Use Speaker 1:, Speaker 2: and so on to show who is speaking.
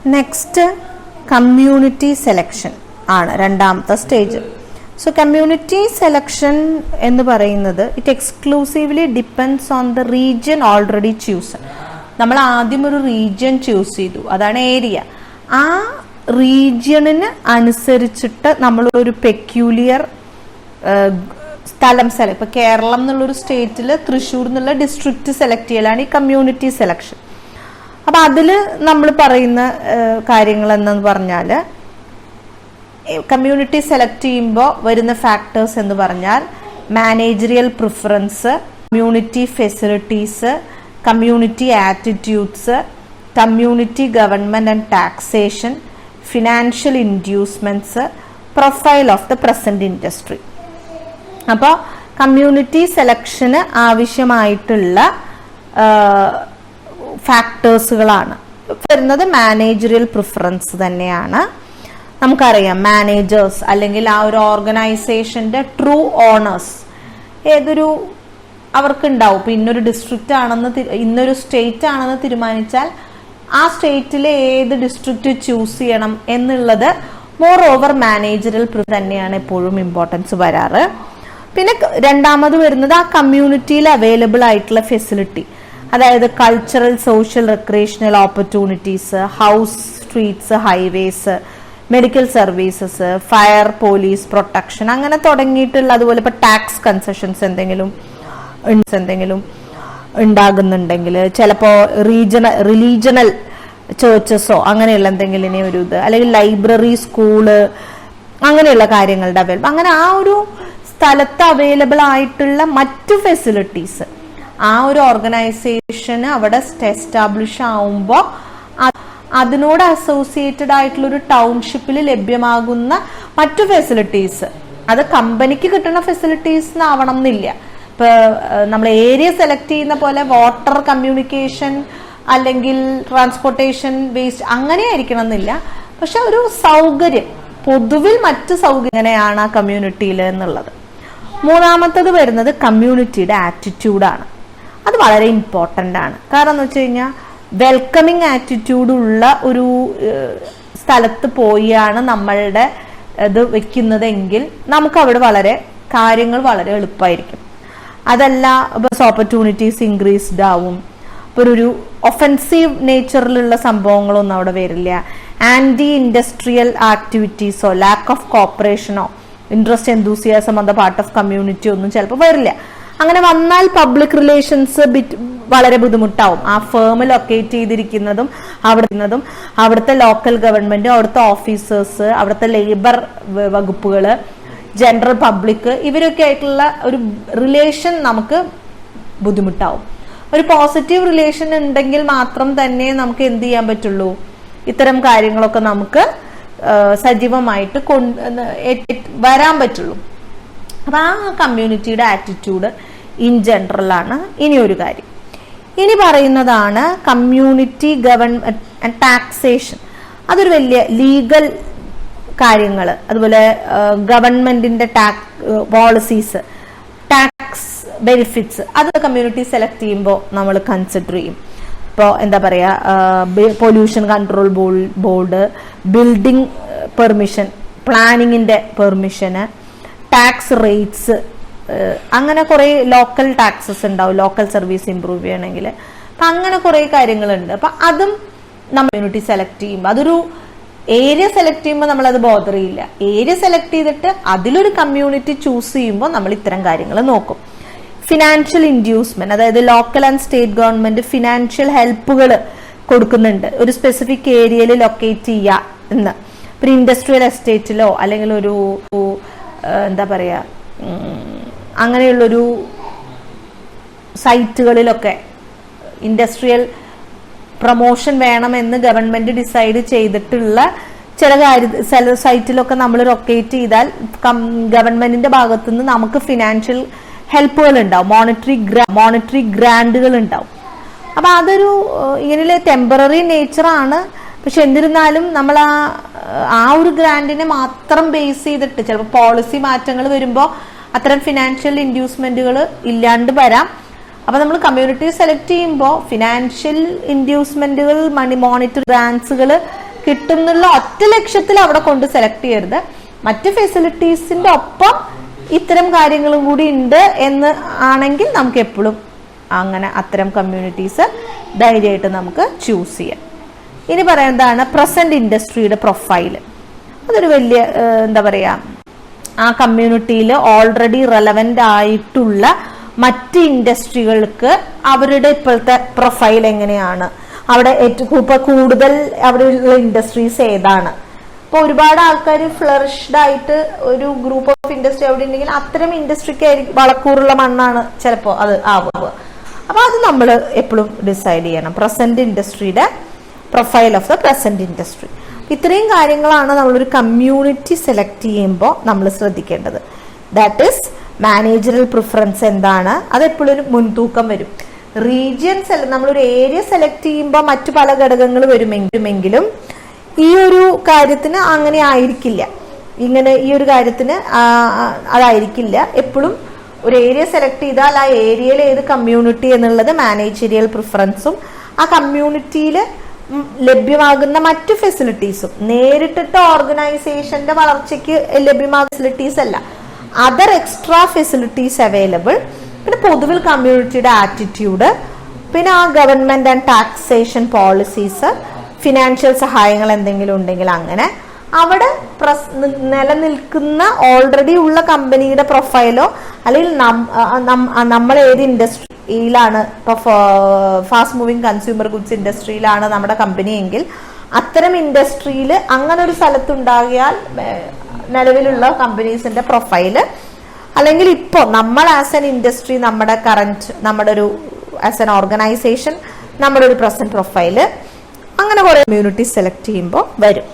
Speaker 1: Next community selection ആണ് രണ്ടാമത്തെ stage. So community selection എന്ന് പറയുന്നത് it exclusively depends on the region already chosen. നമ്മൾ ആദ്യം ഒരു റീജിയൻ ചൂസ് ചെയ്തു, അതാണ് ഏരിയ. ആ റീജിയണിന് അനുസരിച്ചിട്ട് നമ്മൾ ഒരു പെക്യൂലിയർ സ്ഥലം സെലക്ട്, ഇപ്പൊ കേരളം എന്നുള്ളൊരു സ്റ്റേറ്റിൽ തൃശ്ശൂർ എന്നുള്ള ഡിസ്ട്രിക്ട് സെലക്ട് ചെയ്യലാണ് ഈ കമ്മ്യൂണിറ്റി സെലക്ഷൻ. അപ്പൊ അതില് നമ്മൾ പറയുന്ന കാര്യങ്ങൾ എന്നു പറഞ്ഞാൽ കമ്മ്യൂണിറ്റി സെലക്ട് ചെയ്യുമ്പോൾ വരുന്ന ഫാക്ടേഴ്സ് എന്ന് പറഞ്ഞാൽ managerial preference, community facilities, community attitudes, community government and taxation, financial inducements, profile of the present industry. അപ്പോൾ കമ്മ്യൂണിറ്റി സെലക്ഷന് ആവശ്യമായിട്ടുള്ള ഫാക്ടേഴ്സുകളാണ് വരുന്നത്. മാനേജറിയൽ പ്രിഫറൻസ് തന്നെയാണ്. നമുക്കറിയാം മാനേജേഴ്സ് അല്ലെങ്കിൽ ആ ഒരു ഓർഗനൈസേഷന്റെ ട്രൂ ഓണേഴ്സ് ഏതൊരു അവർക്കുണ്ടാവും. ഇപ്പൊ ഇന്നൊരു ഡിസ്ട്രിക്റ്റ് ആണെന്ന് ഇന്നൊരു സ്റ്റേറ്റ് ആണെന്ന് തീരുമാനിച്ചാൽ ആ സ്റ്റേറ്റിലെ ഏത് ഡിസ്ട്രിക്റ്റ് ചൂസ് ചെയ്യണം എന്നുള്ളത് മോർ ഓവർ മാനേജറൽ തന്നെയാണ് എപ്പോഴും ഇമ്പോർട്ടൻസ് വരാറ്. പിന്നെ രണ്ടാമത് വരുന്നത് ആ കമ്മ്യൂണിറ്റിയിൽ അവൈലബിൾ ആയിട്ടുള്ള ഫെസിലിറ്റി, അതായത് cultural, social, recreational opportunities, house, streets, highways, medical services, fire, police protection, അങ്ങനെ തുടങ്ങിയിട്ടുള്ള. അതുപോലെ ഇപ്പൊ ടാക്സ് കൺസെഷൻസ് എന്തെങ്കിലും ഉണ്ടാകുന്നുണ്ടെങ്കിൽ ചിലപ്പോ റിലീജണൽ ചേർച്ചസോ അങ്ങനെയുള്ള എന്തെങ്കിലും ഒരു ഇത്, അല്ലെങ്കിൽ ലൈബ്രറി, സ്കൂള്, അങ്ങനെയുള്ള കാര്യങ്ങളുടെ അവൈലബിൾ, അങ്ങനെ ആ ഒരു സ്ഥലത്ത് അവൈലബിൾ ആയിട്ടുള്ള മറ്റു ഫെസിലിറ്റീസ് ആ ഒരു ഓർഗനൈസേഷന് അവിടെ എസ്റ്റാബ്ലിഷ് ആവുമ്പോൾ അതിനോട് അസോസിയേറ്റഡ് ആയിട്ടുള്ള ഒരു ടൗൺഷിപ്പിൽ ലഭ്യമാകുന്ന മറ്റു ഫെസിലിറ്റീസ്, അത് കമ്പനിക്ക് കിട്ടുന്ന ഫെസിലിറ്റീസ് ആവണം എന്നില്ല. ഇപ്പൊ നമ്മൾ ഏരിയ സെലക്ട് ചെയ്യുന്ന പോലെ വാട്ടർ, കമ്മ്യൂണിക്കേഷൻ അല്ലെങ്കിൽ ട്രാൻസ്പോർട്ടേഷൻ, വേസ്റ്റ് അങ്ങനെ ആയിരിക്കണം എന്നില്ല. പക്ഷെ ഒരു സൗകര്യം, പൊതുവിൽ മറ്റു സൗകര്യം എങ്ങനെയാണ് ആ കമ്മ്യൂണിറ്റിയിൽ എന്നുള്ളത്. മൂന്നാമത്തത് വരുന്നത് കമ്മ്യൂണിറ്റിയുടെ ആറ്റിറ്റ്യൂഡാണ്. അത് വളരെ ഇമ്പോർട്ടൻ്റ് ആണ്. കാരണം എന്ന് വെച്ച് കഴിഞ്ഞാൽ വെൽക്കമിങ് ആറ്റിറ്റ്യൂഡ് ഉള്ള ഒരു സ്ഥലത്ത് പോയാണ് നമ്മളുടെ ഇത് വെക്കുന്നതെങ്കിൽ നമുക്ക് അവിടെ കാര്യങ്ങൾ വളരെ എളുപ്പമായിരിക്കും. അതല്ല, ബസ് ഓപ്പർച്യൂണിറ്റീസ് ഇൻക്രീസ്ഡ് ആവും. ഇപ്പൊ ഒരു ഒഫൻസീവ് നേച്ചറിലുള്ള സംഭവങ്ങളൊന്നും അവിടെ വരില്ല. ആന്റി ഇൻഡസ്ട്രിയൽ ആക്ടിവിറ്റീസോ ലാക്ക് ഓഫ് കോപ്പറേഷനോ interest enthusiasm on the part of community ഒന്നും ചിലപ്പോൾ വരില്ല. അങ്ങനെ വന്നാൽ പബ്ലിക് റിലേഷൻസ് വളരെ ബുദ്ധിമുട്ടാവും. ആ ഫേം ലൊക്കേറ്റ് ചെയ്തിരിക്കുന്നതും അവിടുത്തെ ലോക്കൽ ഗവൺമെന്റ്, അവിടുത്തെ ഓഫീസേഴ്സ്, അവിടുത്തെ ലേബർ വകുപ്പുകള്, ജനറൽ പബ്ലിക്, ഇവരൊക്കെ ആയിട്ടുള്ള ഒരു റിലേഷൻ നമുക്ക് ബുദ്ധിമുട്ടാവും. ഒരു പോസിറ്റീവ് റിലേഷൻ ഉണ്ടെങ്കിൽ മാത്രം തന്നെ നമുക്ക് എന്ത് ചെയ്യാൻ പറ്റുള്ളൂ, ഇത്തരം കാര്യങ്ങളൊക്കെ നമുക്ക് സജീവമായിട്ട് വരാൻ പറ്റുള്ളൂ. അപ്പൊ ആ കമ്മ്യൂണിറ്റിയുടെ ആറ്റിറ്റ്യൂഡ് ഇൻ ജനറൽ ആണ്. ഇനി ഒരു കാര്യം ഇനി പറയുന്നതാണ് കമ്മ്യൂണിറ്റി ഗവൺമെന്റ് ആൻഡ് ടാക്സേഷൻ. അതൊരു വലിയ ലീഗൽ കാര്യങ്ങൾ, അതുപോലെ ഗവൺമെന്റിന്റെ പോളിസീസ്, ടാക്സ് ബെനിഫിറ്റ്സ്, അത് കമ്മ്യൂണിറ്റി സെലക്ട് ചെയ്യുമ്പോൾ നമ്മൾ കൺസിഡർ ചെയ്യും. ഇപ്പോൾ എന്താ പറയാ, pollution control board, building permission, പ്ലാനിങ്ങിന്റെ പെർമിഷന്, ടാക്സ് റേറ്റ്സ്, അങ്ങനെ കുറെ ലോക്കൽ ടാക്സസ് ഉണ്ടാവും ലോക്കൽ സർവീസ് ഇംപ്രൂവ് ചെയ്യണമെങ്കിൽ. അപ്പൊ അങ്ങനെ കുറെ കാര്യങ്ങളുണ്ട്. അപ്പൊ അതും നമ്മൾ കമ്മ്യൂണിറ്റി സെലക്ട് ചെയ്യുമ്പോൾ, അതൊരു ഏരിയ സെലക്ട് ചെയ്യുമ്പോൾ നമ്മൾ അത് ബോദർ ചെയ്യില്ല. ഏരിയ സെലക്ട് ചെയ്തിട്ട് അതിലൊരു കമ്മ്യൂണിറ്റി ചൂസ് ചെയ്യുമ്പോൾ നമ്മൾ ഇത്തരം കാര്യങ്ങൾ നോക്കും. ഫിനാൻഷ്യൽ ഇൻഡ്യൂസ്മെന്റ്, അതായത് local and state government financial ഹെൽപ്പുകൾ കൊടുക്കുന്നുണ്ട് ഒരു സ്പെസിഫിക് ഏരിയയിൽ ലൊക്കേറ്റ് ചെയ്യുക എന്ന്. ഒരു ഇൻഡസ്ട്രിയൽ എസ്റ്റേറ്റിലോ അല്ലെങ്കിൽ ഒരു എന്താ പറയാ അങ്ങനെയുള്ളൊരു സൈറ്റുകളിലൊക്കെ ഇൻഡസ്ട്രിയൽ പ്രൊമോഷൻ വേണമെന്ന് ഗവൺമെന്റ് ഡിസൈഡ് ചെയ്തിട്ടുള്ള ചില സൈറ്റിലൊക്കെ നമ്മൾ ലൊക്കേറ്റ് ചെയ്താൽ ഗവൺമെന്റിന്റെ ഭാഗത്തുനിന്ന് നമുക്ക് ഫിനാൻഷ്യൽ ഹെൽപ്പുകൾ ഉണ്ടാവും, മോണിറ്ററി ഗ്രാൻഡുകൾ ഉണ്ടാവും. അപ്പൊ അതൊരു ഇങ്ങനെയുള്ള ടെമ്പററി നേച്ചറാണ്. പക്ഷെ എന്നിരുന്നാലും നമ്മൾ ആ ഒരു ഗ്രാൻഡിനെ മാത്രം ബേസ് ചെയ്തിട്ട് ചിലപ്പോൾ പോളിസി മാറ്റങ്ങൾ വരുമ്പോൾ അത്തരം ഫിനാൻഷ്യൽ ഇൻഡ്യൂസ്മെന്റുകൾ ഇല്ലാണ്ട് വരാം. അപ്പൊ നമ്മൾ കമ്മ്യൂണിറ്റി സെലക്ട് ചെയ്യുമ്പോൾ ഫിനാൻഷ്യൽ ഇൻഡ്യൂസ്മെന്റുകൾ, മോണിറ്ററി ഗ്രാൻസുകൾ കിട്ടുന്നുള്ള ഒറ്റ ലക്ഷ്യത്തിൽ അവിടെ കൊണ്ട് സെലക്ട് ചെയ്യരുത്. മറ്റ് ഫെസിലിറ്റീസിന്റെ ഒപ്പം ഇത്തരം കാര്യങ്ങളും കൂടി ഉണ്ട് എന്ന് ആണെങ്കിൽ നമുക്ക് എപ്പോഴും അങ്ങനെ അത്തരം കമ്മ്യൂണിറ്റീസ് ധൈര്യമായിട്ട് നമുക്ക് ചൂസ് ചെയ്യാം. ഇനി പറയുന്നതാണ് പ്രസന്റ് ഇൻഡസ്ട്രിയുടെ പ്രൊഫൈല്. അതൊരു വലിയ എന്താ പറയാ, ആ കമ്മ്യൂണിറ്റിയിൽ ഓൾറെഡി റെലവെന്റ് ആയിട്ടുള്ള മറ്റ് ഇൻഡസ്ട്രികൾക്ക് അവരുടെ ഇപ്പോഴത്തെ പ്രൊഫൈൽ എങ്ങനെയാണ്, അവിടെ ഏറ്റവും കൂടുതൽ അവിടെയുള്ള ഇൻഡസ്ട്രീസ് ഏതാണ്. ഇപ്പൊ ഒരുപാട് ആൾക്കാർ ഫ്ലറിഷ്ഡ് ആയിട്ട് ഒരു ഗ്രൂപ്പ് ഓഫ് ഇൻഡസ്ട്രി അവിടെ ഉണ്ടെങ്കിൽ അത്തരം ഇൻഡസ്ട്രിക്ക് ആയിരിക്കും വളക്കൂറുള്ള മണ്ണാണ് ചിലപ്പോൾ അത് ആവുക. അപ്പൊ അത് നമ്മൾ എപ്പോഴും ഡിസൈഡ് ചെയ്യണം. പ്രസന്റ് ഇൻഡസ്ട്രിയുടെ profile of the present industry. ഇത്രയും കാര്യങ്ങളാണ് നമ്മളൊരു കമ്മ്യൂണിറ്റി സെലക്ട് ചെയ്യുമ്പോൾ നമ്മൾ ശ്രദ്ധിക്കേണ്ടത്. ദാറ്റ് ഈസ് മാനേജറൽ പ്രിഫറൻസ് എന്താണ്, അത് എപ്പോഴും ഒരു മുൻതൂക്കം വരും. റീജിയൻസ് നമ്മളൊരു ഏരിയ സെലക്ട് ചെയ്യുമ്പോൾ മറ്റു പല ഘടകങ്ങൾ വരുമെങ്കിലും ഈ ഒരു കാര്യത്തിന് അങ്ങനെ ആയിരിക്കില്ല. ഇങ്ങനെ ഈ ഒരു കാര്യത്തിന് അതായിരിക്കില്ല. എപ്പോഴും ഒരു ഏരിയ സെലക്ട് ചെയ്താൽ ആ ഏരിയയിൽ ഏത് കമ്മ്യൂണിറ്റി എന്നുള്ളത് മാനേജറിയൽ പ്രിഫറൻസും ആ കമ്മ്യൂണിറ്റിയിൽ ലഭ്യമാകുന്ന മറ്റു ഫെസിലിറ്റീസും നേരിട്ടിട്ട് ഓർഗനൈസേഷന്റെ വളർച്ചയ്ക്ക് ലഭ്യമാകുന്ന ഫെസിലിറ്റീസ് അല്ല, അതർ എക്സ്ട്രാ ഫെസിലിറ്റീസ് അവൈലബിൾ. പിന്നെ പൊതുവിൽ കമ്മ്യൂണിറ്റിയുടെ ആറ്റിറ്റ്യൂഡ്, പിന്നെ ആ government and taxation policies, financial സഹായങ്ങൾ എന്തെങ്കിലും ഉണ്ടെങ്കിൽ അങ്ങനെ അവിടെ നിലനിൽക്കുന്ന ഓൾറെഡി ഉള്ള കമ്പനിയുടെ പ്രൊഫൈലോ അല്ലെങ്കിൽ നമ്മൾ ഏത് ഇൻഡസ്ട്രിയിലാണ്, ഇപ്പൊ ഫാസ്റ്റ് മൂവിങ് കൺസ്യൂമർ ഗുഡ്സ് ഇൻഡസ്ട്രിയിലാണ് നമ്മുടെ കമ്പനി എങ്കിൽ അത്തരം ഇൻഡസ്ട്രിയിൽ അങ്ങനെ ഒരു സ്ഥലത്തുണ്ടാകിയാൽ നിലവിലുള്ള കമ്പനീസിന്റെ പ്രൊഫൈല്, അല്ലെങ്കിൽ ഇപ്പോൾ നമ്മൾ ആസ് എൻ ഇൻഡസ്ട്രി നമ്മുടെ കറന്റ് നമ്മുടെ ഒരു ആസ് എൻ ഓർഗനൈസേഷൻ നമ്മുടെ ഒരു പ്രസന്റ് പ്രൊഫൈല്, അങ്ങനെ കുറെ കമ്മ്യൂണിറ്റി സെലക്ട് ചെയ്യുമ്പോൾ വരും.